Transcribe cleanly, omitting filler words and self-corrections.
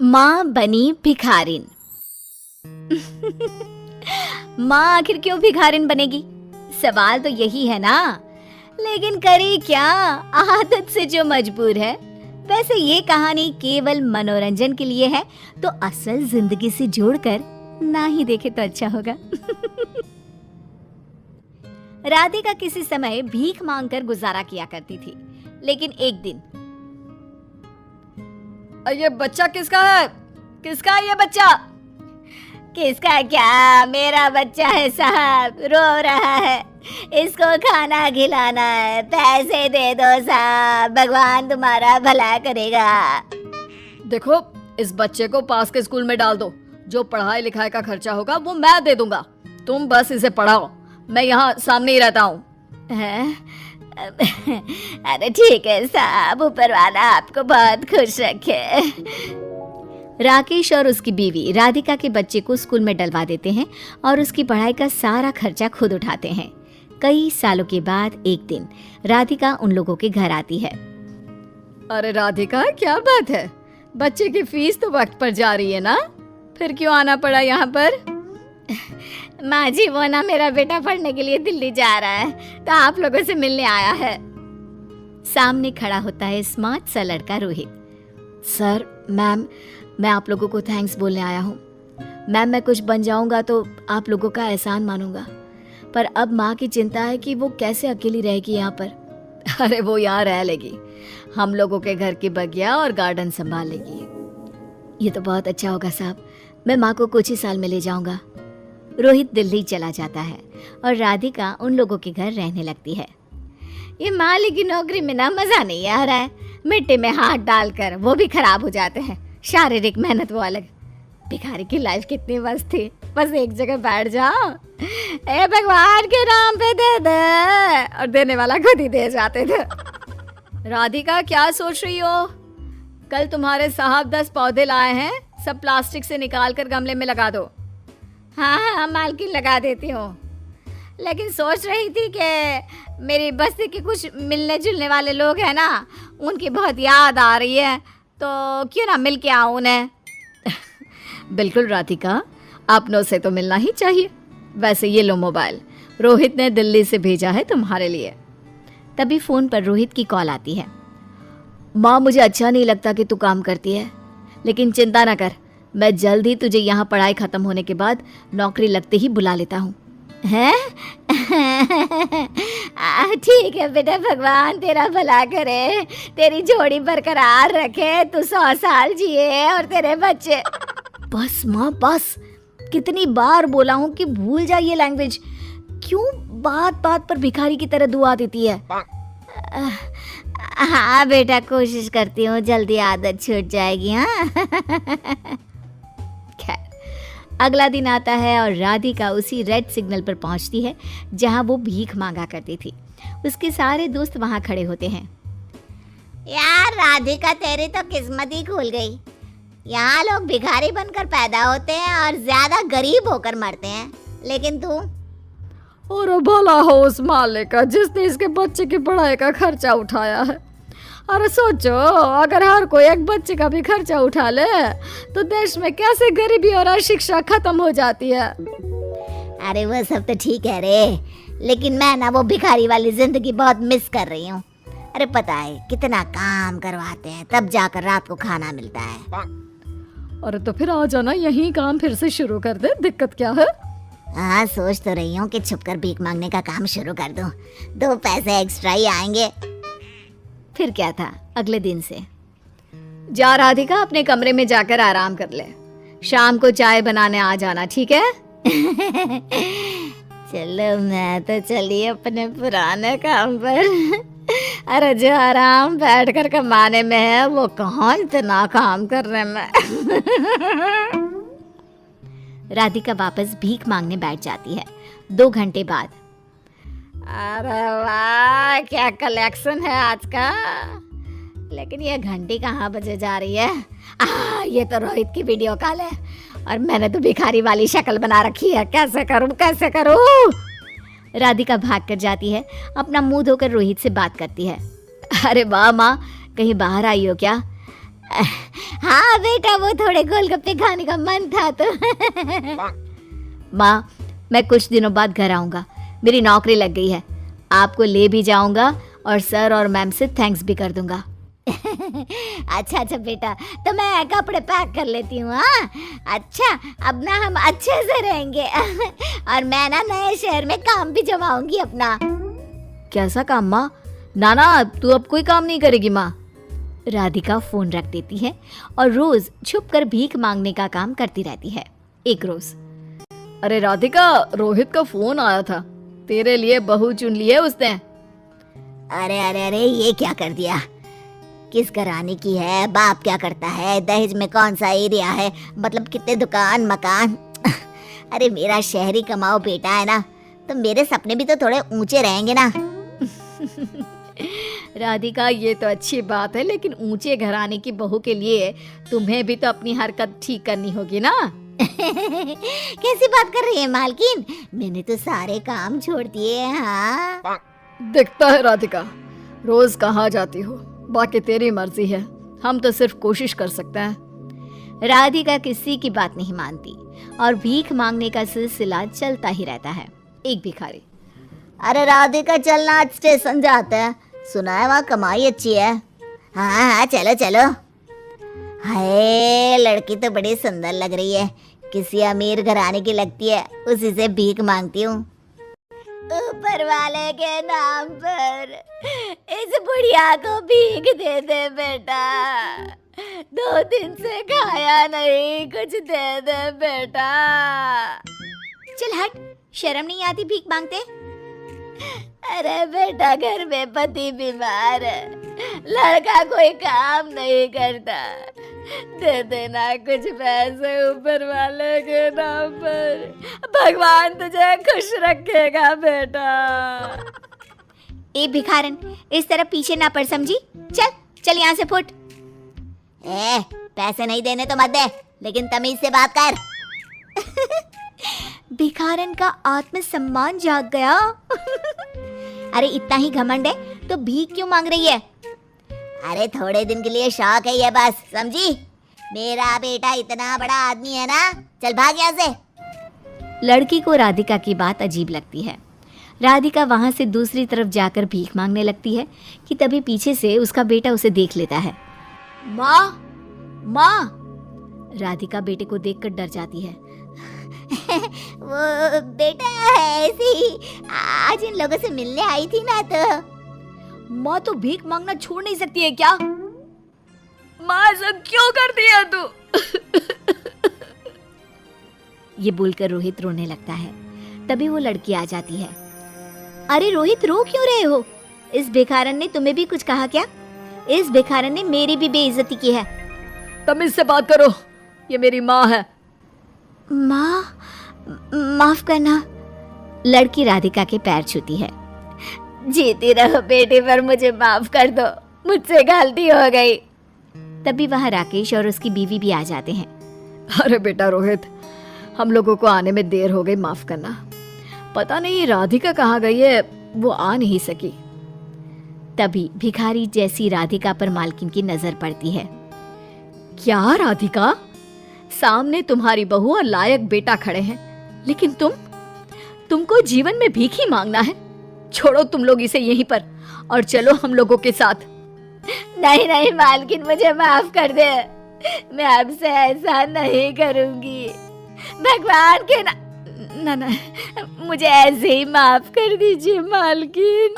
माँ बनी भिखारिन। माँ आखिर क्यों भिखारिन बनेगी? सवाल तो यही है ना। लेकिन करे क्या, आदत से जो मजबूर है। वैसे ये कहानी केवल मनोरंजन के लिए है, तो असल जिंदगी से जोड़कर ना ही देखे तो अच्छा होगा। राधिका किसी समय भीख मांगकर गुजारा किया करती थी, लेकिन एक दिन ये बच्चा किसका है? किसका है ये बच्चा? किसका क्या, मेरा बच्चा है साहब, रो रहा है, इसको खाना खिलाना है, पैसे दे दो साहब, भगवान तुम्हारा भला करेगा। देखो, इस बच्चे को पास के स्कूल में डाल दो। जो पढ़ाई लिखाई का खर्चा होगा वो मैं दे दूंगा। तुम बस इसे पढ़ाओ, मैं यहाँ सामने ही रहता हूँ। अरे ठीक है साहब, ऊपर वाला आपको बहुत खुश रखे। राकेश और उसकी बीवी राधिका के बच्चे को स्कूल में डलवा देते हैं और उसकी पढ़ाई का सारा खर्चा खुद उठाते हैं। कई सालों के बाद एक दिन राधिका उन लोगों के घर आती है। अरे राधिका, क्या बात है? बच्चे की फीस तो वक्त पर जा रही है ना? फिर क्यों आना पड़ा यहाँ पर? माँ जी, वो ना मेरा बेटा पढ़ने के लिए दिल्ली जा रहा है, तो आप लोगों से मिलने आया है। सामने खड़ा होता है स्मार्ट सा लड़का रोहित। सर, मैम, मैं आप लोगों को थैंक्स बोलने आया हूँ। मैम, मैं कुछ बन जाऊंगा तो आप लोगों का एहसान मानूंगा, पर अब माँ की चिंता है कि वो कैसे अकेली रहेगी यहाँ पर। अरे वो यहाँ रह लेगी, हम लोगों के घर की बगिया और गार्डन संभाल लेगी। ये तो बहुत अच्छा होगा साहब, मैं माँ को कुछ ही साल में ले जाऊंगा। रोहित दिल्ली चला जाता है और राधिका उन लोगों के घर रहने लगती है। ये माली की नौकरी में ना मजा नहीं आ रहा है। मिट्टी में हाथ डालकर वो भी खराब हो जाते हैं, शारीरिक मेहनत वो अलग। भिखारी की लाइफ कितनी मस्त थी, बस एक जगह बैठ जाओ, ए भगवान के नाम पे दे दे, और देने वाला खुद ही दे जाते थे। राधिका, क्या सोच रही हो? कल तुम्हारे साहब 10 पौधे लाए हैं, सब प्लास्टिक से निकाल कर गमले में लगा दो। हाँ, मालकिन लगा देती हूँ, लेकिन सोच रही थी कि मेरी बस्ती के कुछ मिलने जुलने वाले लोग हैं ना, उनकी बहुत याद आ रही है, तो क्यों ना मिल के आऊँ उन्हें। बिल्कुल राधिका, अपनों से तो मिलना ही चाहिए। वैसे ये लो मोबाइल, रोहित ने दिल्ली से भेजा है तुम्हारे लिए। तभी फोन पर रोहित की कॉल आती है। माँ, मुझे अच्छा नहीं लगता कि तू काम करती है, लेकिन चिंता ना कर, मैं जल्द ही तुझे यहाँ पढ़ाई खत्म होने के बाद नौकरी लगते ही बुला लेता हूँ। हैं? ठीक है बेटा, भगवान तेरा भला करे, तेरी जोड़ी बरकरार रखे, तू 100 साल जिए और तेरे बच्चे। बस माँ, बस, कितनी बार बोला हूँ कि भूल जा ये लैंग्वेज। क्यों बात बात पर भिखारी की तरह दुआ देती है? हाँ बेटा, कोशिश करती हूँ, जल्दी आदत छूट जाएगी। हाँ। खैर, अगला दिन आता है और राधिका उसी रेड सिग्नल पर पहुंचती है जहां वो भीख मांगा करती थी। उसके सारे दोस्त वहां खड़े होते हैं। यार राधिका, तेरी तो किस्मत ही खुल गई। यहाँ लोग भिखारी बनकर पैदा होते हैं और ज्यादा गरीब होकर मरते हैं, लेकिन तू? और भला हो उस मालिक का जिसने इसके बच्चे की पढ़ाई का खर्चा उठाया है। अरे सोचो, अगर हर कोई एक बच्चे का भी खर्चा उठा ले तो देश में कैसे गरीबी और अशिक्षा खत्म हो जाती है। अरे वो सब तो ठीक है रे, लेकिन मैं ना वो भिखारी वाली जिंदगी बहुत मिस कर रही हूँ। अरे पता है कितना काम करवाते हैं, तब जाकर रात को खाना मिलता है। अरे तो फिर आ जाना, यही काम फिर से शुरू कर दे, दिक्कत क्या है? हाँ, सोच तो रही हूँ कि छुपकर भीख मांगने का काम शुरू कर दूँ, 2 पैसे एक्स्ट्रा ही आएंगे। फिर क्या था, अगले दिन से जा राधिका, अपने कमरे में जाकर आराम कर ले, शाम को चाय बनाने आ जाना, ठीक है? चलो, मैं तो चली अपने पुराने काम पर। अरे जो आराम बैठकर कमाने में है, वो कहाँ इतना काम करने में। राधिका वापस भीख मांगने बैठ जाती है। 2 घंटे बाद, अरे वाह, क्या कलेक्शन है आज का। लेकिन ये घंटी कहाँ बजे जा रही है? ये तो रोहित की वीडियो कॉल है और मैंने तो भिखारी वाली शक्ल बना रखी है। कैसे करूँ, कैसे करूँ? राधिका भाग कर जाती है, अपना मुंह धोकर रोहित से बात करती है। अरे वाह माँ, कहीं बाहर आई हो क्या? हाँ बेटा, वो थोड़े गोलगप्पे खाने का मन था तो। माँ, मैं कुछ दिनों बाद घर आऊँगा, मेरी नौकरी लग गई है, आपको ले भी जाऊँगा और सर और मैम से थैंक्स भी कर दूँगा। अच्छा बेटा, तो मैं कपड़े पैक कर लेती हूँ। हाँ अच्छा, अब ना हम अच्छे से रहेंगे। और मैं ना नए शहर में काम भी जमाऊंगी अपना। कैसा काम माँ? नाना, तू अब कोई काम नहीं करेगी माँ। राधिका फोन रख देती है और रोज छुपकर भीख मांगने का काम करती रहती है। एक रोज, अरे राधिका, रोहित का फोन आया था, तेरे लिए बहू चुन ली है उसने। अरे ये क्या कर दिया? किस घराने की है? बाप क्या करता है? दहेज में कौन सा एरिया है? मतलब कितने दुकान मकान? अरे मेरा शहरी कमाओ बेटा है ना, तो मेरे सपने भी तो थोड़े ऊंचे रहेंगे ना। राधिका, ये तो अच्छी बात है, लेकिन ऊंचे घराने की बहू के लिए तुम्हें भी तो अपनी हरकत ठीक करनी होगी ना। कैसी बात कर रही है मालकिन? मैंने तो सारे काम छोड़ दिए। हाँ दिखता है राधिका, रोज कहाँ जाती हो, बाकी तेरी मर्जी है, हम तो सिर्फ कोशिश कर सकते हैं। राधिका किसी की बात नहीं मानती और भीख मांगने का सिलसिला चलता ही रहता है। एक भिखारी, अरे राधिका चलना, आज स्टेशन जाते हैं, सुना है वहाँ कमाई अच्छी है। हाँ चलो। हाय, लड़की तो बड़ी सुंदर लग रही है, किसी अमीर घराने की लगती है, उसी से भीख मांगती हूँ। ऊपर वाले के नाम पर इस बुढ़िया को भीख दे दे बेटा, 2 दिन से खाया नहीं, कुछ दे दे बेटा। चल हट, शर्म नहीं आती भीख मांगते? अरे बेटा, घर में पति बीमार है, लड़का कोई काम नहीं करता, दे देना कुछ पैसे ऊपर वाले के नाम पर, भगवान तुझे खुश रखेगा बेटा। ए भिखारन, इस तरह पीछे ना पड़, समझी? चल यहाँ से फुट। पैसे नहीं देने तो मत दे, लेकिन तमीज से बात कर। भिखारन का आत्मसम्मान जाग गया। अरे इतना ही घमंड है तो भीख क्यों मांग रही है? अरे थोड़े दिन के लिए शौक है ये, बस, समझी? मेरा बेटा इतना बड़ा आदमी है ना, चल भाग यहाँ से। लड़की को राधिका की बात अजीब लगती है। राधिका वहां से दूसरी तरफ जाकर भीख मांगने लगती है कि तभी पीछे से उसका बेटा उसे देख लेता है। माँ! राधिका बेटे को देखकर डर जाती है। वो बेटा ऐसे ही आज इन लोगों से मिलने आई थी ना, तो माँ तो भीख मांगना छोड़ नहीं सकती है क्या? माँ, ऐसा क्यों करती है तू? ये बोलकर रोहित रोने लगता है। तभी वो लड़की आ जाती है। अरे रोहित, रो क्यों रहे हो? इस भिखारन ने तुम्हें भी कुछ कहा क्या? इस भिखारन ने मेरी भी बेइज्जती की है। तमीज से बात करो, ये मेरी माँ है। माँ, माफ करना। लड़की राधिका के पैर छूती है। जीती रहो बेटी, पर मुझे माफ कर दो, मुझसे गलती हो गई। तभी वहाँ राकेश और उसकी बीवी भी आ जाते हैं। अरे बेटा रोहित, हम लोगों को आने में देर हो गई, माफ करना। पता नहीं राधिका कहाँ गई है, वो आ नहीं सकी। तभी भिखारी जैसी राधिका पर मालकिन की नजर पड़ती है। क्या राधिका, सामने तुम्हारी बहू और लायक बेटा खड़े हैं, लेकिन तुमको जीवन में भीख ही मांगना है? छोड़ो तुम लोग इसे यहीं पर और चलो हम लोगों के साथ। नहीं मालकिन, मुझे माफ कर दे, मैं आपसे ऐसा नहीं करूंगी, भगवान के ना, मुझे ऐसे ही माफ कर दीजिए मालकिन।